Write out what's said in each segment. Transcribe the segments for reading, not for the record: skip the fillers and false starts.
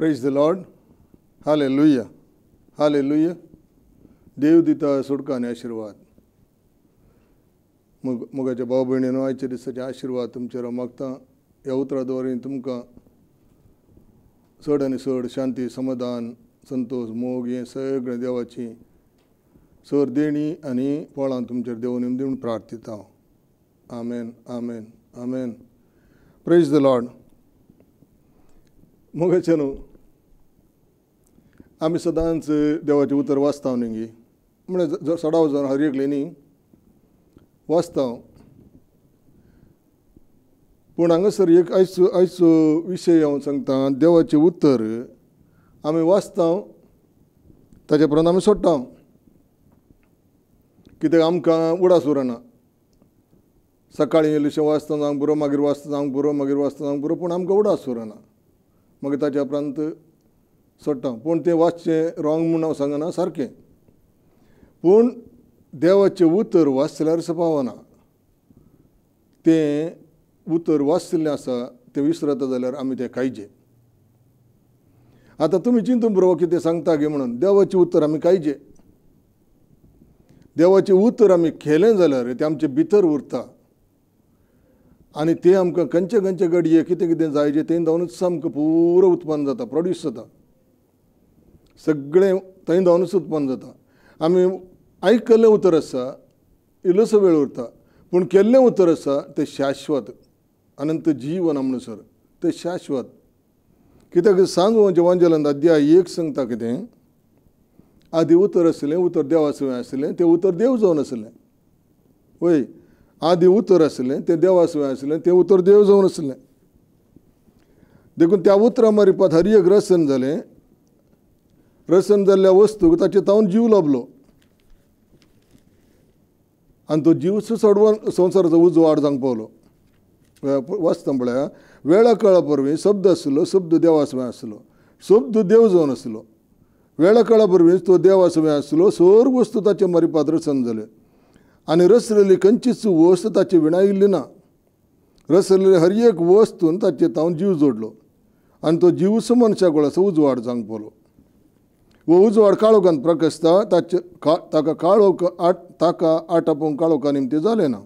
Praise the lord. Hallelujah hallelujah. देव दिता सुटका आणि आशीर्वाद. मोगाच्या भाव भयणीनो, आयच्या दिसाचे आशीर्वाद तुमचेर मागता. ह्या उतराद्वारे तुमकां चड आनी चड शांती, समाधान, संतोष, मोग हे सगळे देवाची सर देणी आनी फळां तुमचेर देवून दिवन प्रार्थिता. Amen amen amen. Praise the lord. मोगाचे न्हू, आमी सदांच देवाचें उतर वाचता न्ही, म्हणजे सडाव जावन हर एकले न्ही वाचता. पूण हांगासर एक आयचो विशय हांव सांगता. देवाचें उतर आमी वाचता, ताचे उपरांत आमी सोडटा, कित्याक आमकां उडास उरना. सकाळीं इल्लेशें वाचता जावंक पुरो, मागीर वाचता जावंक पुरो, मागीर वाचता जावंक पुरो, पूण आमकां उडास उरना. मागीर ताच्या उपरांत सोडटा. पूण तें वाचचें रॉंग म्हूण हांव सांगना, सारकें. पूण देवाचें उतर वाचल्यार पावना. तें उतर वाचलें आसा तें विसरता जाल्यार आमी तें खायचें. आतां तुमी चिंतून पळोवप कितें सांगता गे म्हणून. देवाचें उतर आमी खायचें. देवाचें उतर आमी खेलें जाल्यार तें आमचे भितर उरता आनी तें आमकां खंयचे खंयचे घडये कितें कितें जाय जें थंय जावनूच सामकें पुरो उत्पन्न जाता, प्रोड्यूस जाता. सगळें थंय जावनूच उत्पन्न जाता. आमी आयकल्लें उतर आसा इल्लोसो वेळ उरता, पूण केल्लें उतर आसा तें शाश्वत, अनंत जीवन म्हणसर तें शाश्वत. कित्याक सांग एवांजलांत अध्याय 1 सांगता कितें. आदी उतर आसलें, उतर देवा शिवाय आसलें, तें उतर देव जावन आसलें. वय, आदी उतर आसलें तें देवा शिवाय आसलें, तें उतर देव जावन आसलें. देखून त्या उतरा मारिपात हर एक रसन जालें. रसन जाल्ल्या वस्तूक ताचे तावन जीव लाभलो आनी तो जीव सोडवून संवसाराचो उजवाड जावंक पावलो. वाचता पळय, वेळा काळा परवीं शब्द आसलो, शब्द देवा शिवाय आसलो, शब्द देव जावन आसलो. वेळा काळा परवींच तो देवा शिवाय आसलो. सर वस्तू ताचे मारिपात रसन जाल्यो आनी रचलेली खंयचीच वस्त ताचे विणा इल्ली ना. रचलेली हर एक वस्तून ताचे तावन जीव जोडलो आनी तो जीवच मनशाक असो उजवाड जावंक पावलो. वो उजवाड काळोखांत प्रकाशता, ताका काळोख ताका आटापोवंक काळोखा निमतें जालें ना.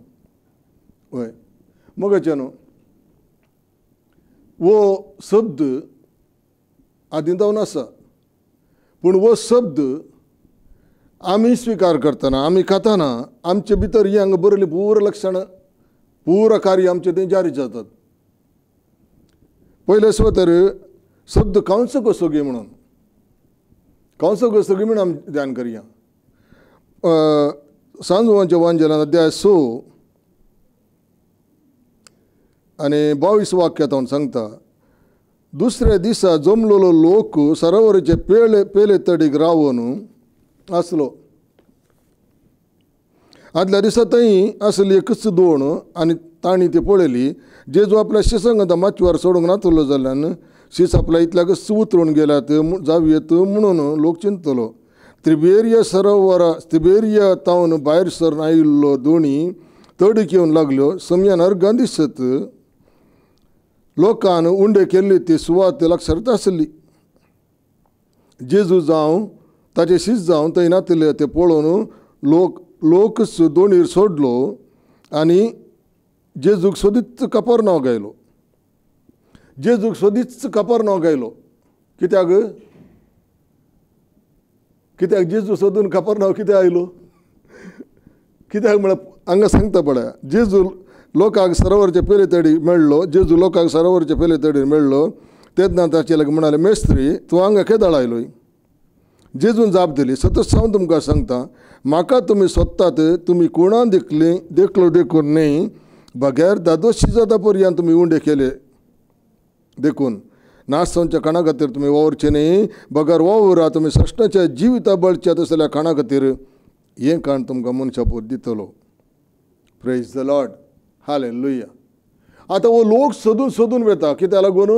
वय मोगाचे न्हू, वो शब्द आदीं जावन आसा, पूण वो शब्द आमी स्विकार करतना, आमी खाताना आमचे भितर ही हांगा बरयली पूर लक्षणां, पूर कार्य आमचे थंय जारी जातात. पयले तर शब्द कंस कसो गे म्हणून, कंस कसो गे म्हणून आमी ध्यान करया. सांजवांच्या वांजलांत अध्याय 6 आनी 22 वाक्यांत हांव सांगता. दुसऱ्या दिसा जमलेलो लोक सरोवराचे पेले तडीक रावन आसलो. आदल्या दिसा थंय आसली एकच दोण आनी तांणी ती पळयली. जेजू आपल्या शिसंगता माचवार सोडूंक नातलो जाल्यान शीस आपल्या इतल्याकच उतरून गेल्यात जावयेत म्हणून लोक चिंतलो. तिबेरिया तावन भायर सरून आयिल्लो दोणी तडीक येवन लागल्यो. समयान अर्गां दिसत लोकान उंडे केल्ली ती सुवात लागसारत आसली. जेजू जावं ताचे शीस जावं थंय नातले ते पळोवन लोकच दोणीर सोडलो आनी जेजूक सोदीच कपरनांव गायलो. जेजूक सोदीच कपरनांव गायलो. कित्याक जेजू सोदून कपरनांव कित्याक आयलो? कित्याक म्हळ्यार हांगा सांगता पळय, जेजू लोकांक सरोवराचे पेले तडी मेळ्ळो. जेजू लोकांक सरोवराचे पेले तडीर मेळ्ळो तेन्ना ताचे लागीं म्हणाले, मेस्त्री तूं हांगा केदाळ आयलोय? जेजून जाप दिली, सतत हांव तुमकां सांगता, म्हाका तुमी सोदतात तुमी कोणाक देखलो देखून न्ही, बगैर दादोशी जाता पर्यंत तुमी उंडे केले देखून. नासवच्या काणा खातीर तुमी वावरचे न्ही, बगर वावरा तुमी सश्टाच्या जिविता बळच्या तसल्या काणा खातीर हें काण तुमकां मनशा पोत दितलो. Praise the lord. हालेलुया. आतां वो लोक सोदून वेता. कित्याक लागून?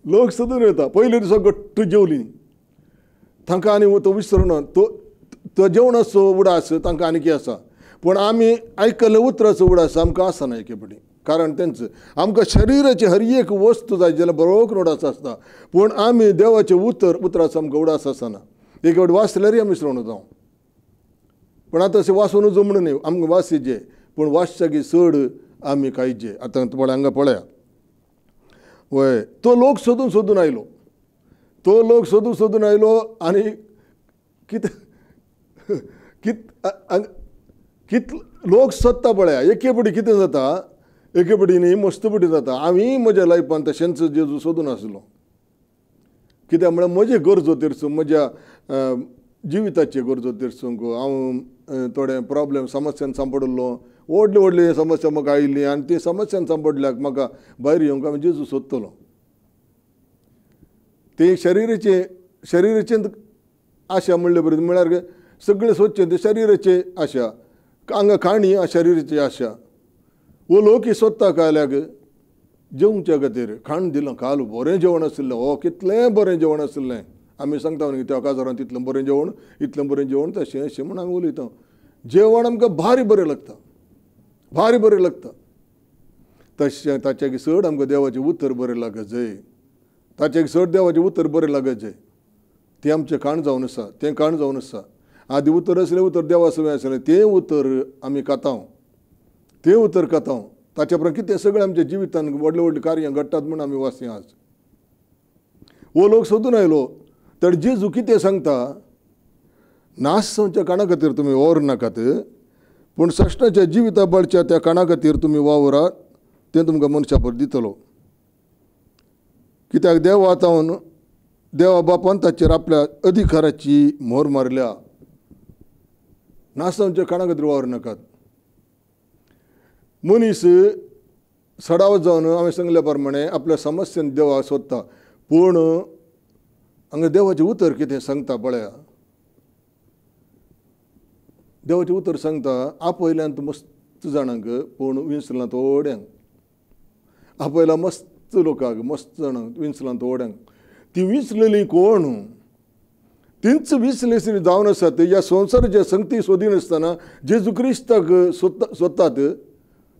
लोक सोदून वेता. पयले दिसा घट्ट जेवली तांकां आनी तो विसरून तो जेवणाचो उडास तांकां आनी कितें आसा, पूण आमी आयकल्ले उतराचो उडास आमकां आसना एके पटी. कारण त्यांचं आमकां शरिराची हर एक वस्तू जाय जाल्यार बरोवंक उडास आसता, पूण आमी देवाचें उतराचो आमकां उडास आसना. एक फावट वाचल्यारय आमी विसरोन जावं, पूण आतां अशें वाचून जमना न्ही, आमकां वाचचें, पूण वाचच्यागी चड आमी कांयचे. आतां हांगा पळया, वय तो लोक सोदून आयलो, तो लोक सोदून आयलो आनी कित लोक सोदता पळया. एके पटी कितें जाता, एके पटी न्ही मस्त पटी जाता. हांवें म्हज्या लायफान तशेंच जेजू सोदून आसलो, कित्याक म्हळ्यार म्हजे गरजो तीरसूंक, म्हज्या जिविताचे गरजो तीरसूंक हांव थोडे प्रॉब्लेम समस्यान सांपडलो. व्हडले समस्या म्हाका आयिल्ली आनी ती समस्यान सांपडल्याक म्हाका भायर येवंक हांवें जेजू सोदतलो. ते शरिराचें आशा म्हणले बरें, म्हळ्यार सगळें सोदचें ते शरिराचे आशा, हांगा खाणी शरिराची आशा. वो लोक सोदता कायल्याक जेवच्या खातीर खाण दिलां. काल बरें जेवण आशिल्लें, कितलें बरें जेवण आशिल्लें. आमी सांगता न्ही त्या काजारान इतलें बरें जेवण तशें अशें म्हूण आमी उलयता. जेवण आमकां भारी बरें लागता, भारी बरें लागता. तशें ताच्याक चड आमकां देवाचें उतर बरें लागत जाय, ताच्याक चड देवाचें उतर बरें लागत जाय. तें आमचें खाण जावन आसा, तें खाण जावन आसा. आदी उतर आसलें, उतर देवा सवय आसलें, तें उतर आमी खातां, तें उतर खातां. ताच्या प्रमाण कितें सगळें आमच्या जिवितान व्हडलीं कार्यां घडटात म्हूण आमी वाचया आज. वो लोक सोदून आयलो, तर जेजू कितें सांगता, नाश जावच्या काणा खातीर तुमी वावर नाकात, पूण सश्टाच्या जिविता बळच्या त्या काणा खातीर तुमी वावरात, तें तुमकां मनशा पर दितलो. कित्याक देव आतां देवा बापान ताचेर आपल्या अधिकाराची मोहर मारल्या. नाश जावच्या काणा खातीर वावर नाकात. मनीस सडाव जावन हांवें सांगल्या प्रमाणे आपल्या समस्येन देवाक सोदता, पूण हांगा देवाचें उतर कितें सांगता पळया. देवाचें उतर सांगता, आपयल्यांत मस्त जाणांक पूण विंचलां थोड्यांक. आपयलां मस्त लोकांक, मस्त जाणांक, विंचलां थोड्यांक. ती विंचलेलीं कोण, तींच विंचलेली जावन आसात. ह्या संवसाराच्या संगती सोदिनासतना जेजू क्रिस्ताक सोदतात,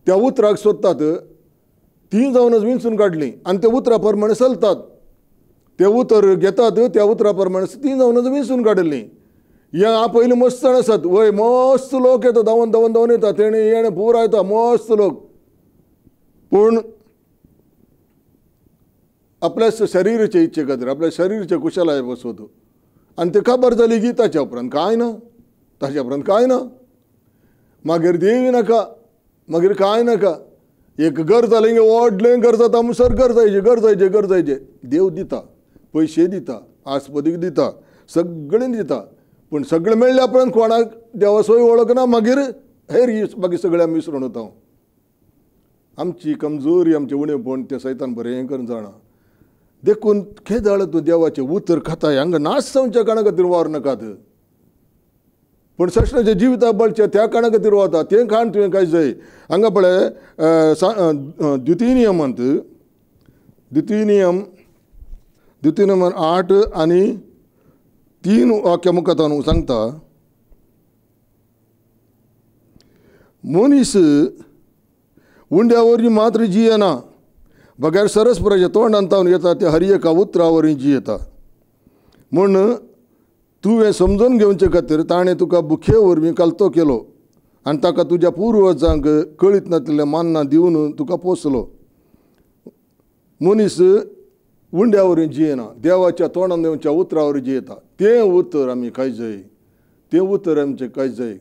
त्या उतराक सोदतात. ती जावनच विंचून काडलीं आनी त्या उतरा प्रमाणे चलतात. ते उतर घेतात, त्या उतरा प्रमाणे ती जावनच विंचून काडलीं. हे आपयले मस्त जाण आसात, वय मस्त लोक येता, धांवन येता, तेणे येणे पुरा येता, मस्त लोक. पूण आपल्या शरिराचे इच्छे खातीर, आपल्या शरिराच्या कुशलाये बसोत. आनी ते खबर जाली की ताच्या उपरांत कांय ना, ताच्या उपरांत कांय ना. मागीर देवी नाका, मागीर कांय नाका. एक घर जालें, व्हडलें घर जाता म्हणसर गरजायचे देव दिता, पयशे दिता, आस्पदीक दिता, सगळें दिता. पूण सगळें मेळ्ळ्या उपरांत कोणाक देवा सोय वळखना, मागीर हेर बाकी सगळें आमी विसरून वता. आमची कमजोरी, आमचें उणेपण तें सैतान बरें करून जाणा. देखून खेदाळ तूं देवाचें उतर खाताय. हांगा नाश जावच्या काणा खातीर वावर नाकात, पूण सश्टाच्या जिविता बळच्या त्या काणा खातीर वता, तें खाण तुवें काय जाय. हांगा पळय द्वितीनियमांत 8 आनी 3 वाक्या मुखार हांव सांगता. मनीस उंड्या वरवीं मात्र जियेना, बगैर सरस्पराच्या तोंडान तावन येता त्या हर एका उतरा वरवीं जियेता. म्हूण तुवें समजून घेवचे खातीर ताणें तुका बुखे वरवीं कालतो केलो आनी ताका तुज्या पुर्वजांक कळीत नासलेलें मान्ना दिवन तुका पोसलो. मनीस उंड्या वरवीं जियेना, देवाच्या तोंडान येवच्या उतरा वरवीं जियेता. तें उतर आमी खाय जाय, तें उतर आमचें खाय जाय.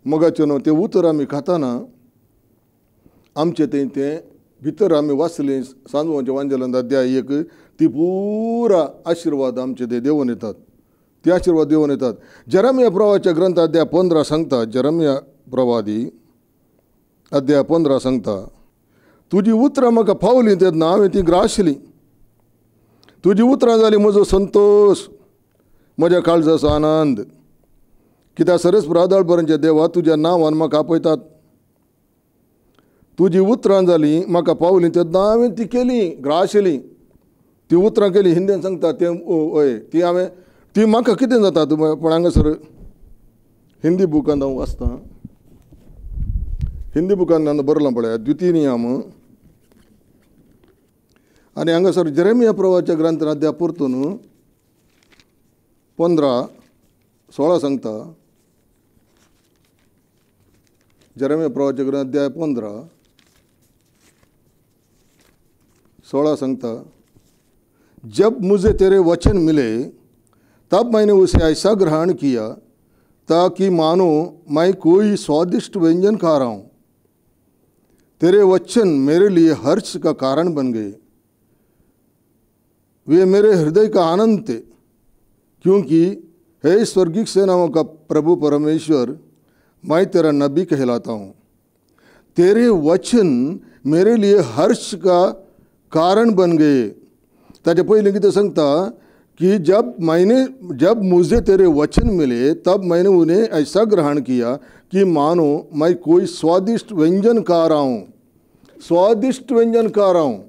मोगाचें न्हू, तें उतर आमी खाताना आमचें तें भितर आमी वाचलें सांजवांच्या वांजेलांत अध्याय 1, ती पुरा आशिर्वाद आमचे ते देंवन येतात, ते आशिर्वाद देंवन येतात. जेरेमिया प्रवाच्या ग्रंथ अध्याय 15 सांगता, जेरेमिया प्रवादी अध्याय 15 सांगता, तुजी उतरां म्हाका फावलीं तेन्ना हांवें ती ग्रासलीं. तुजी उतरां जाली म्हजो संतोश, म्हज्या काळजाचो आनंद. कित्याक सरस्पर आदाळपरांचे देवा तुज्या नांवान म्हाका आपयतात. तुजी उतरां जालीं म्हाका पावलीं तेन्ना हांवें ती केलीं, ग्रासलीं. ती उतरां केलीं, हिंदीन सांगता तें हय, ती हांवें ती म्हाका कितें जाता. पूण हांगासर हिंदी बुकांत हांव वाचतां. हिंदी बुकान नंद बरलां पळय द्वितीय नियम आनी हांगासर जेरेमिया प्रवाच्या ग्रंथान अध्याय परतून 15:16 सांगता. जेरेमिया प्रवाच्या ग्रंथ अध्याय 15:16 सांगता. जब मुझे तेरे वचन मिले तब मैंने उसे ऐसा ग्रहण किया ताकि मानो मैं कोई स्वादिष्ट व्यंजन खा रहा हूँ. तेरे वचन मेरे लिए हर्ष का कारण बन गए. वे मेरे हृदय का आनंद थे, क्योंकि हे स्वर्गीय सेनाओं का प्रभु परमेश्वर, मैं तेरा नबी कहलाता हूँ. तेरे वचन मेरे लिए हर्ष का कारण बन गए. त्याच्या पहिले कितें सांगता कि जब मुझे तेरे वचन मिले तब मैंने उन्हें ऐसा ग्रहण किया कि मानो मैं कोई स्वादिष्ट व्यंजन खा रहा हूँ. स्वादिष्ट व्यंजन खा रहा हूँ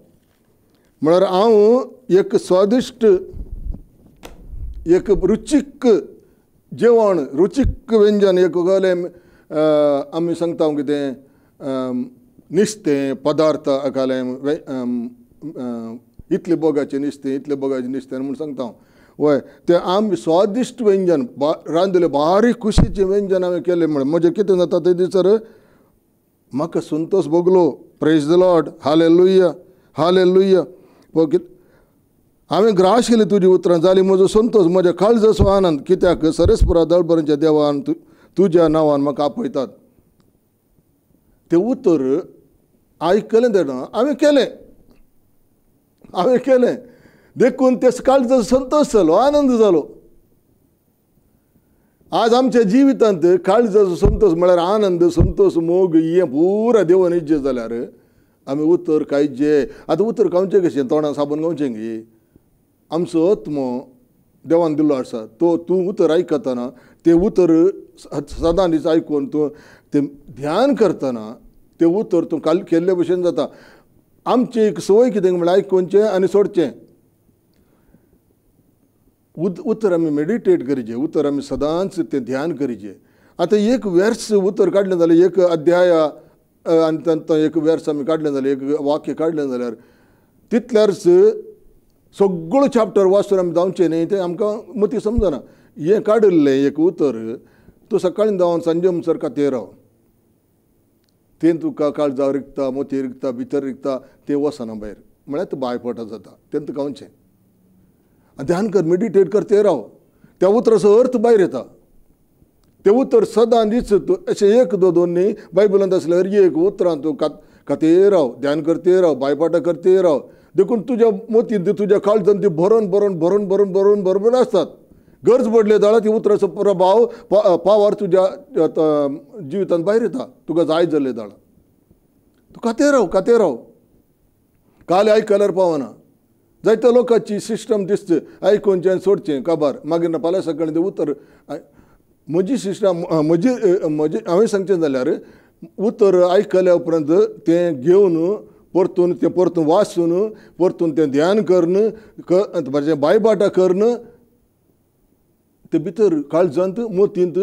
म्हळ्यार हांव एक स्वादिष्ट एक रुचीक जेवण रुचीक व्यंजन एक गले आमी सांगता कितें नुस्तें पदार्थ अकाले इतले बोगाचें नुस्तें इतले बोगाचें नुस्तें म्हूण सांगता वय तें आमी स्वादिश्ट व्यंजन रांदलें बारीक कुशीचें व्यंजन हांवें केलें म्हण म्हजें कितें जाता ते दिसर म्हाका संतोश भोगलो. Praise the lord. Hallelujah hallelujah. हांवें ग्रास केली तुजी उतरां जाली म्हजो संतोश म्हज्या काळजाचो आनंद. कित्याक सरेस्पुरा दळबरांच्या देवान तुज्या नांवान म्हाका आपयतात. तें उतर आयकलें तेन्ना हांवें केलें देखून ते काळजाचो संतोश जालो आनंद जालो. आज आमच्या जिवितांत काळजाचो संतोष म्हळ्यार आनंद संतोष मोग हें पुरा देवान इज्जत जाल्यार आमी उतर खायचे. आतां उतर खावचें कशें तोंडां साबण खावचें गे. आमचो आत्मो देवान दिल्लो आसा. तूं उतर आयकतना तें उतर सदां दीस आयकून तूं तें ध्यान करतना तें उतर तूं केल्ले भशेन जाता. आमची एक संवय कितें म्हळ्यार आयकूनचें आनी सोडचें. उतर आमी मेडिटेट करचें. उतर आमी सदांच तें ध्यान करचें. आतां एक वर्स उतर काडलें जाल्यार एक अध्याय आनी तांतूं एक वर्स आमी काडलें जाल्यार एक वाक्य काडलें जाल्यार तितल्यारच सगळो चॅप्टर वाचून आमी जावचें न्ही तें आमकां मती समजना. हें काडिल्लें एक उतर तूं सकाळीं जावन सांजे म्हणसर खातीर राव. तें तुका काळजां रिगता मोती रिगता भितर रिगता तें वचना भायर म्हळ्यार तूं बायपोटा जाता. तें तुका खावचें. ध्यान कर मेडिटेट कर ते राव. त्या उतराचो अर्थ भायर येता. ते उतर सदां दीस अशें एक दोन न्ही बायबलांत आसल्यार एक उतरां तूं खाते राव ध्यान करते राव बायपाटा करते राव. देखून तुज्या मोतींत तुज्या काळजांत ती भरोन भरोन भरोन भरोन भरोन भरोन आसतात. गरज पडले जाल्यार ती उतराचो प्रभाव पावर तुज्या जिवितांत भायर येता. तुका जाय जाल्ले जाल्यार तूं खाते राव. काल आयकल्यार पावना. जायत्या लोकांची सिस्टम दिसता आयकूनचें आनी सोडचें काबार मागीर फाल्यां सकाळीं तें उतर. म्हजी सिस्टम म्हजी हांवें सांगचें जाल्यार उतर आयकल्या उपरांत तें घेवन परतून वाचून परतून तें ध्यान करन बायबाटा करन तें भितर काळजांत मोतींत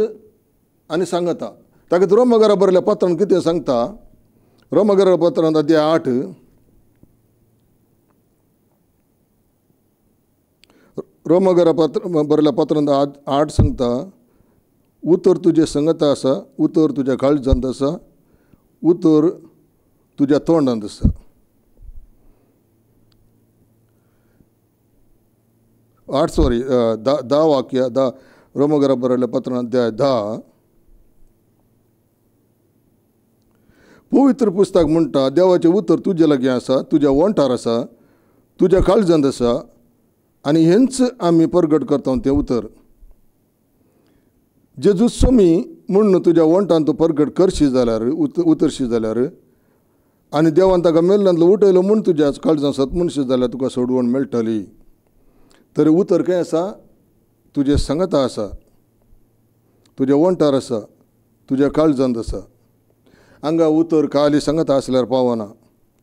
आनी सांगता. ताका रोमाकारा बरयल्या पत्रांत कितें सांगता. रोमाकारा पत्रांत अध्याय 8 रोमाकारा बरयल्या पत्रांत 8 सांगता. उतर तुजे संगत आसा. उतर तुज्या काळजांत आसा. उतर तुज्या तोंडांत आसा. धा वाक्य रोमाकारा बरयल्या पत्रांत अध्याय 10 पवित्र पुस्तक म्हणटा देवाचें उतर तुजे लागीं आसा. तुज्या वंठार आसा. तुज्या काळजांत आसा. आनी हेंच आमी प्रगट करता तें उतर. जेजू सोमी म्हूण तुज्या वंठान तूं प्रगट करशी जाल्यार उतरशी जाल्यार आनी देवान ताका मेल्ल्यांतलो उठयलो म्हूण तुज्या काळजांत सतमनशी जाल्यार तुका सोडवण मेळटली. तरी उतर खंय आसा. तुजे संगता आसा. तुज्या वंठार आसा. तुज्या काळजांत आसा. हांगा उतर खाली सांगता आसल्यार पावना.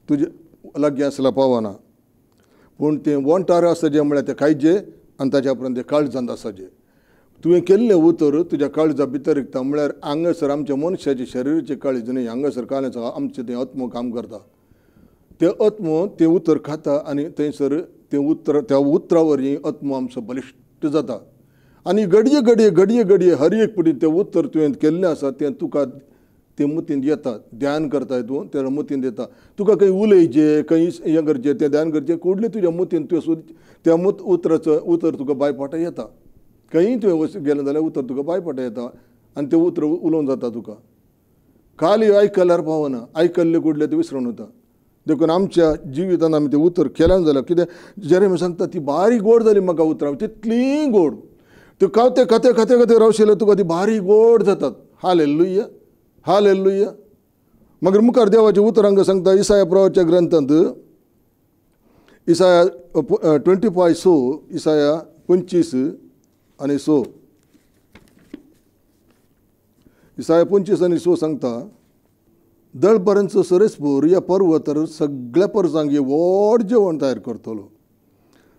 तुज्या लागीं आसल्यार पावना. पूण तें वंठार आसा जें म्हळ्यार तें खायचें आनी ताच्या उपरांत तें काळजांत आसाचें. तुवें केल्लें उतर तुज्या काळजा भितर एकता म्हळ्यार हांगासर आमच्या मनशाचे शरिराचे काळीज न्ही, हांगासर काळजांत आमचें तें आत्म काम करता. तें आत्म तें उतर खाता आनी थंयसर तें उतर त्या उतरा वरवीं आत्म आमचो बलिश्ट जाता. आनी घडये घडये घडये घडये हर एक पटी तें उतर तुवें केल्लें आसा तें तुका तें मतींत येता. ध्यान करता तूं तें मतींत येता. तुका खंय उलयचें खंय हें करचें तें ध्यान करचें कुडलें तुज्या मतींत तुवें त्या उतराचो उतर तुका बायपाटा येता. खंयी तुवें गेलें जाल्यार उतर तुका बायपाटा येता आनी तें उतर उलोवन जाता तुका. खाली आयकल्यार पावना, आयकल्लें कुडलें तें विसरून वता. देखून आमच्या जिवितांत आमी तें उतर केल्यान जाल्यार कित्याक जेरेमी सांगता ती बारीक गोड जाली म्हाका उतरां तितली गोड. त्यो कावते खाते खाते खाते रावशिल्ले तुका ती बारीक गोड जातात. Hallelujah hallelujah. मागीर मुखार देवाच्या उतरांक सांगता इसाया प्रवाच्या ग्रंथांत इसाया 25:6 इसाया 25:6 इसाया 25:6 सांगता दळपर्यंत सरेस्पूर या पर्वतार सगळ्या परसांक व्हड जेवण तयार करतलो.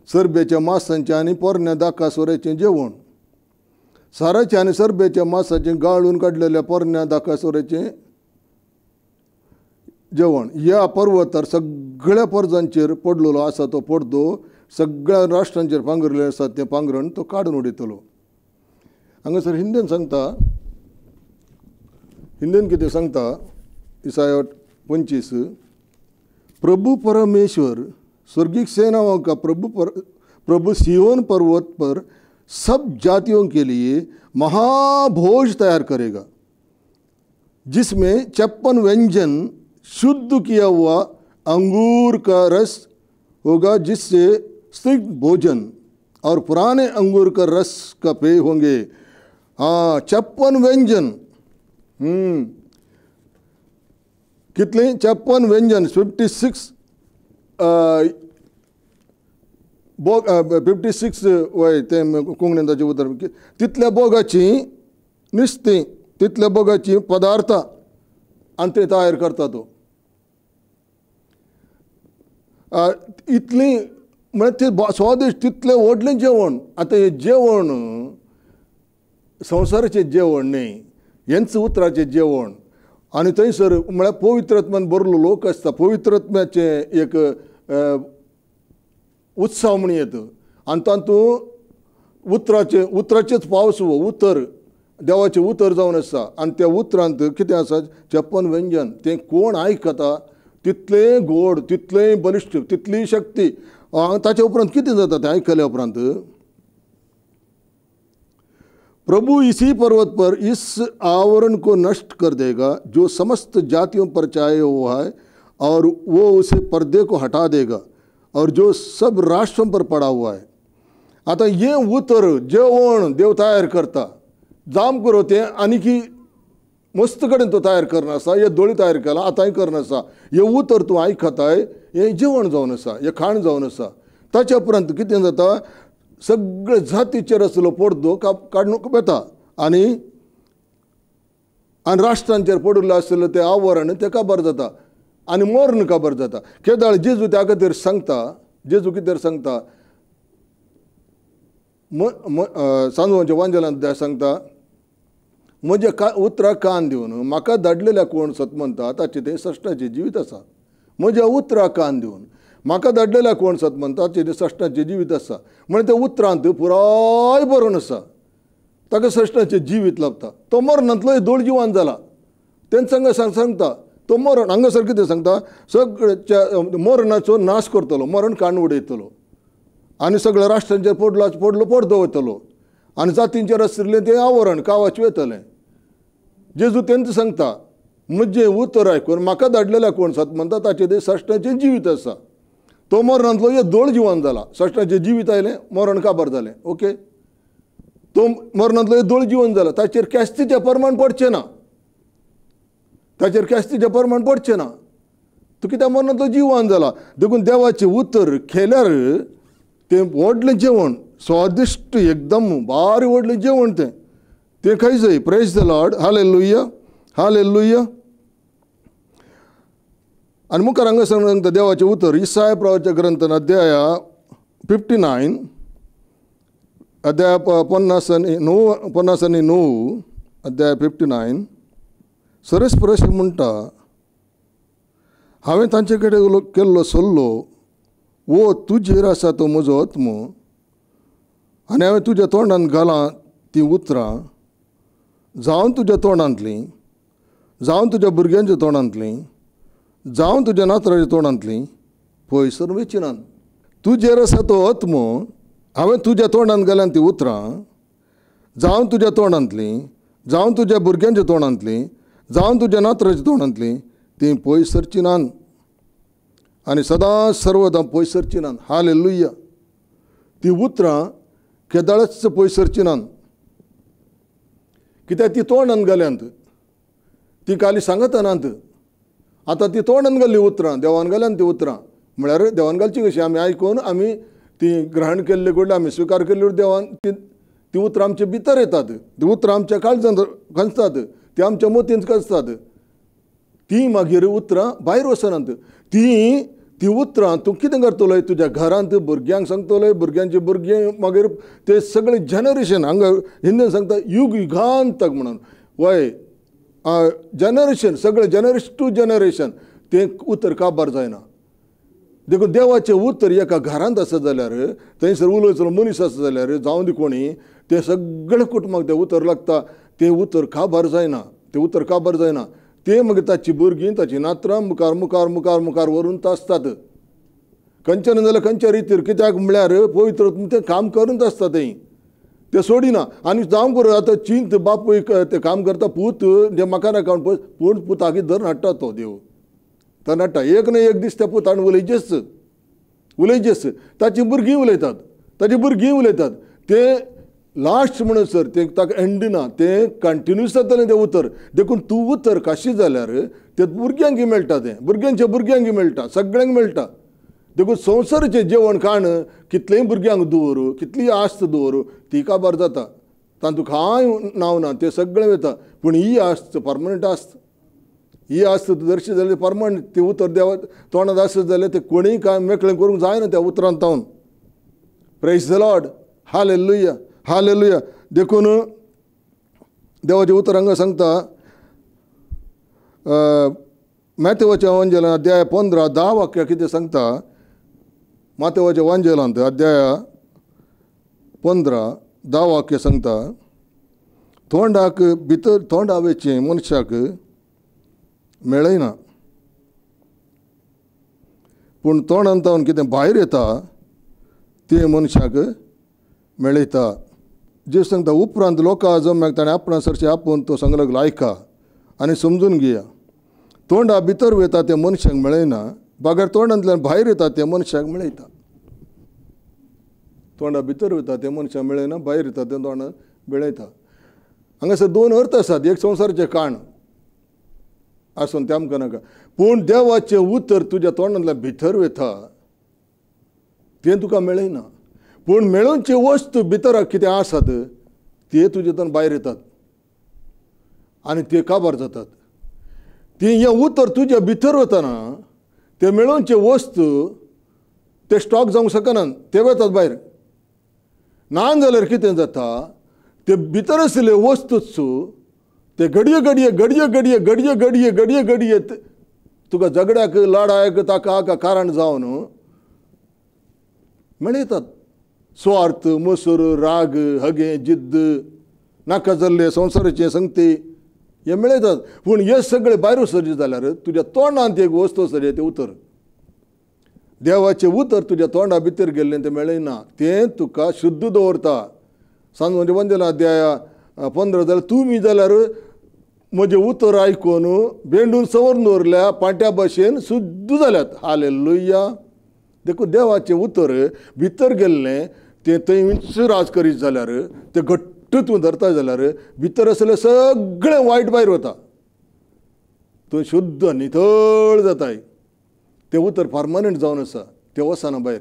सरबेच्या मासांचें आनी पोरण्या दाकासोऱ्याचें जेवण, साराचें आनी सरबेच्या मासाचें गाळून काडलेल्या पोरण्या दाकासोऱ्याचें जेवण. ह्या पर्वतार सगळ्या परजांचेर पडलेलो आसा तो पडदो सगळ्या राष्ट्रांचेर पांगरलेलें आसा तें पांगरण तो काडून उडयतलो. हांगासर हिंदीन सांगता, हिंदीन कितें सांगता इसाया 25 प्रभु परमेश्वर स्वर्गीय सेनाओं का प्रभु सिय्योन पर्वत पर सब जातियों के लिए महाभोज तैयार करेगा, जिसमें 56 व्यंजन शुद्ध किया हुआ अंगूर का रस होगा, जिससे स्निग्ध भोजन और पुराने अंगूर का रस का पेय होंगे. हाँ 56 व्यंजन. कितले 56 व्यंजन 56 56 वय ते कोंकणीन उतर तितल्या बोगाची नुस्तीं तितल्या बोगाची पदार्थ आनी ते तयार करता तो. इतली म्हळ्यार ते स्वादिश्ट तितलें व्हडलें जेवण. आतां हें जेवण संवसाराचें जेवण न्ही, हेंच उतराचें जेवण. आनी थंयसर म्हळ्यार पवित्रात्म्यान भरलो लोक आसता. पवित्रात्म्याचें एक उत्सव म्हण येता आनी तातूंत उतराचेच पावस हो उतर देवाचें उतर जावन आसा. आनी त्या उतरांत कितें आसा 56 व्यंजन. तें कोण आयकता तितलें गोड, तितलें बलिश्ट, तितली शक्ती. ताचे उपरांत कितें जाता तें आयकल्या उपरांत प्रभु इसी पर्वत पर इस आवरण को नष्ट कर देगा जो समस्त जातियों पर छाया हुआ है, और वो उसे पर्दे को हटा देगा और जो सब राष्ट्रों पर पड़ा हुआ है. आता ये उतर जेवण देव तयार करता जाम करो तें आनी की मस्त कडेन तो तयार करना आसा. हे दोळी तयार केला आतांय करना आसा. हे उतर तूं आयकताय हें जेवण जावन आसा, हें खाण जावन आसा. ताच्या उपरांत कितें जाता सगळे जातीचेर आसलो पडदो काडून येता आनी राष्ट्रांचेर पडिल्लें आसलें तें आवरण तें काबार जाता आनी मरण काबार जाता. केदाळ जेजू त्या खातीर सांगता, जेजू कितें सांगता सांजवांच्या वांजेलांत सांगता म्हज्या उतराक कान दिवन म्हाका धाडलेल्या कोण सत म्हणटा ताचें तें सश्टाचें जिवीत आसा. म्हज्या उतराक कान दिवन म्हाका धाडलेल्या कोण सत म्हणटा ताचें तें सश्टाचें जिवीत आसा. म्हणजे त्या उतरांत पुराय बरोवन आसा. ताका सश्टाचें जिवीत लाभता. तो मरणांतलो दोळ जिवान जाला तेंच सांगता. तो मरण हांगासर कितें सांगता सगळ्या मरणाचो नाश करतलो, मरण काडून उडयतलो आनी सगळ्या राष्ट्रांचेर पडलो पडदो वयतलो आनी जातींचेर आशिल्लें तें आवरण कावाचें वयतलें. जेजू तेंच सांगता म्हजें उतर आयकून म्हाका धाडलेल्या कोण सत म्हणटा ताचें तें सश्टाचें जिवीत आसा. तो मरणांतलो हे दोळ जिवान जाला. सश्टाचें जिवीत आयलें मरण काबार जालें. ओके. तो मरणांतलो हे दोळ जिवन जाला. ताचेर कॅस्तीचें प्रमाण पडचें ना. ताचेर कॅस्तीचें प्रमाण पडचें ना. तो कित्याक मरणांतलो जिवान जाला. देखून देवाचें उतर खेल्यार तें व्हडलें जेवण स्वादिश्ट एकदम बारी व्हडलें जेवण तें खंय जाय. Praise the lord. Hallelujah hallelujah. आनी मुखार हांगासर सांगता देवाचें उतर इसाया प्रवाच्या ग्रंथान अध्याय 59 अध्याय 59 अध्याय 59 सरस म्हणटा हांवें तांचे कडेन केल्लो सल्लो वो तुजेर आसा तो म्हजो आत्मो आनी हांवें तुज्या तोंडान घालां ती उतरां जावं तुज्या तोंडांतलीं जावं तुज्या भुरग्यांच्या तोंडांतलीं जावं तुज्या नातराच्या तोंडांतलीं पयसर वेचिनान तुजेर आसा तो आत्मो हांवें तुज्या तोंडान घाल्यान ती उतरां जावं तुज्या तोंडांतलीं जावं तुज्या भुरग्यांच्या तोंडांतलीं जावं तुज्या नातराच्या तोंडांतलीं ती पयसरची नान आनी सदांच सर्वदां पयसरची नान हालेलुया ती उतरां केदाळच पयसरची नान कित्याक ती तोंडान घाल्यांत ती खाली सांगतनांत आतां ती तोंडान घाल्ली उतरां देवान घाल्यान ती उतरां म्हळ्यार देवान घालची कशी आमी आयकून आमी ती ग्रहण केल्ले कडल्यान आमी स्विकार केल्ले देवान ती उतरां आमचे भितर येतात ती उतरां आमच्या काळजांत खंचतात ती आमच्या मोतींत खंचतात ती मागीर उतरां भायर वचनात ती उतरां तूं कितें करतलो तुज्या घरांत भुरग्यांक सांगतलो भुरग्यांचे भुरगे मागीर ते सगळे जनरेशन हांगा हिंदीन सांगता युग युगांतक म्हणून वय जनरेशन सगळे जनरेशन टू जनरेशन ते उतर काबार जायना देखून देवाचें उतर एका घरांत आसा जाल्यार थंयसर उलयतलो मनीस आसा जाल्यार जावं दी कोणी ते सगळे कुटुंबाक तें उतर लागता तें उतर काबार जायना तें उतर काबार जायना ते मागीर ताची भुरगीं ताची नात्रां मुखार मुखार मुखार मुखार व्हरून तासतात खंयच्यान जाल्यार खंयच्या रितीर कित्याक म्हळ्यार पवित्र तें काम करूंच आसता ते सोडिना आनी जावं करूं आतां चिंत बापूय तें काम करता पूत जे म्हाका नाका पूण पुताकी धरून हाडटा तो देव तर हाडटा एक ना एक दीस त्या पुतान उलयचेच ताची भुरगीं उलयतात ते लास्ट म्हणून सर ते ताका एंड ना ते कंटिन्यूस जातलें तें उतर देखून तूं उतर काशी जाल्यार ते भुरग्यांक मेळटा तें भुरग्यांच्या भुरग्यांक मेळटा सगळ्यांक मेळटा देखून संवसाराचें जेवण खाण कितलेंय भुरग्यांक दवरूं कितलीय आस्त दवरूं ती काबार जाता तातूंत कांय नांव ना तें सगळें वता पूण ही आस्त परमनंट आस्त ही आस्त दर्शी जाल्यार परमनंट ती उतर देवा तोंडांत आसत जाल्यार ते कोणीय कांय मेकळें करूंक जायना त्या उतरांत तावन praise the lord hallelujah hallelujah देखून देवाचें उतर हांगा सांगता मॅथ्यूच्या एवंजेलांत अध्याय 15-10 वाक्यां कितें सांगता मॅथ्यूच्या एवंजेलांत अध्याय 15-10 वाक्य सांगता तोंडाक भितर तोंड हावेचें मनशाक मेळयना पूण तोंडांत तावन कितें भायर येता तें मनशाक मेळयता जे सांगता उपरांत लोकां जमल्याक ताणें आपणा सरचे आपूण तो सांगूंक लागलो आयका आनी समजून घेया तोंडा भितर वयता तें मनशाक मेळयना बागर तोंडांतल्यान भायर येता तें मनशाक मेळयता तोंडा भितर वयता तें मनशाक मेळयना भायर येता तें तोंडाक मेळयता हांगासर 2 अर्थ आसात एक संवसाराचें काण आसून तें आमकां नाका पूण देवाचें उतर तुज्या तोंडांतल्यान भितर वयता तें तुका मेळयना पूण मेळोवचे वस्तू भितर कितें आसात ते तुजे तोंड भायर येतात आनी ते काबार जातात ती हें उतर तुज्या भितर वतना ते मेळोवचे वस्तू ते स्टॉक जावंक शकनात ते वतात भायर ना जाल्यार कितें जाता ते भितर आशिल्ले वस्तूच ते घडये तुका झगड्याक लडायक ताका कारण जावन मेळयतात स्वार्थ मसूर राग हगे जिद्द नाका जाल्ले संवसाराचे संगती हे मेळयतात पूण हे सगळे भायर सरचे जाल्यार तुज्या तोंडांत एक वस्तू सर ते उतर देवाचें उतर तुज्या तोंडा भितर गेल्लें तें मेळयना तें तुका शुद्ध दवरता सांग म्हणजे वंदना अध्याय 15 जाल्यार तुमी जाल्यार म्हजें उतर आयकून भेंडून सवरून दवरल्या पाट्या भाशेन शुद्ध जाल्यात हालेलुया देखून देवाचें उतर भितर गेल्लें तें थंयच राज करीत जाल्यार तें घट्ट तूं धरता जाल्यार भितर आसलें सगळें वायट भायर वता तूं शुद्ध नितळ जाताय तें उतर परमनंट जावन आसा तें वचना भायर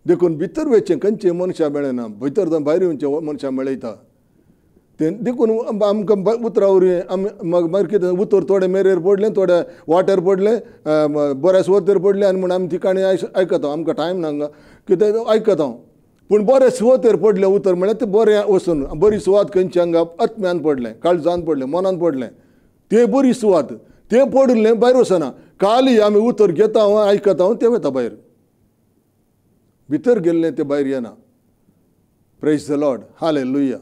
देखून भितर वयचें खंयचें मनशां मेळना भितर जावन भायर येवचें मनशां मेळयता तें देखून आमकां उतरा वरवीं मागीर कितें उतर थोडे मेरेर पडलें थोडे वाटेर पडलें बऱ्याच वतेर पडलें आनी म्हण आमी ठिकाणी आयकता आमकां टायम ना कितें आयकता पूण बरें सुवातेर पडलें उतर म्हळ्यार तें बरें वचून बरी सुवात खंयची हांगा आत्म्यान पडलें, काळजान पडलें, मनान पडलें, तें बरी सुवात. तें पडलें भायर वचना. खाली आमी उतर घेता आयकता तें वता भायर. भितर गेल्लें तें भायर येना. Praise the lord. हालेलुया.